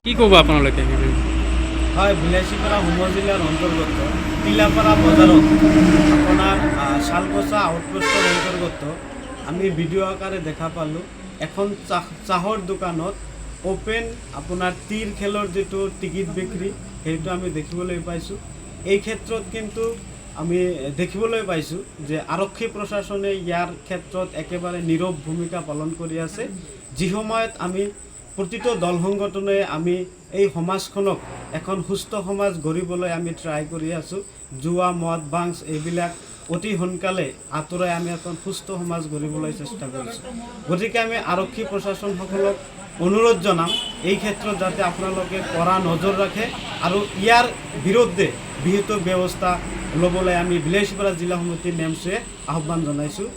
কি ক'ব আপোনালোকে? হয়, বিলাসীপাৰা উপজিলাৰ অন্তৰ্গত টিলাপাৰা বজাৰত আপোনাৰ শালকচা আউটপোষ্টৰ অন্তৰ্গত আমি ভিডিঅ' আকাৰে দেখা পালোঁ এখন চাহৰ দোকানত অ'পেন আপোনাৰ তীৰ খেলৰ যিটো টিকিট বিক্ৰী সেইটো আমি দেখিবলৈ পাইছোঁ। এই ক্ষেত্ৰত কিন্তু আমি দেখিবলৈ পাইছোঁ যে আৰক্ষী প্ৰশাসনে ইয়াৰ ক্ষেত্ৰত একেবাৰে নীৰৱ ভূমিকা পালন কৰি আছে। যি সময়ত আমি প্ৰতিটো দল সংগঠনে আমি এই সমাজখনক এখন সুস্থ সমাজ গঢ়িবলৈ আমি ট্ৰাই কৰি আছোঁ। জুৱা মদ বাংছ এইবিলাক অতি সোনকালে আঁতৰাই আমি এখন সুস্থ সমাজ গঢ়িবলৈ চেষ্টা কৰিছোঁ। গতিকে আমি আৰক্ষী প্ৰশাসনসকলক অনুৰোধ জনাম এই ক্ষেত্ৰত যাতে আপোনালোকে কড়া নজৰ ৰাখে আৰু ইয়াৰ বিৰুদ্ধে বিহিত ব্যৱস্থা ল'বলৈ আমি বিলাসীপাৰা জিলা সমিতিৰ নেমচে আহ্বান জনাইছোঁ।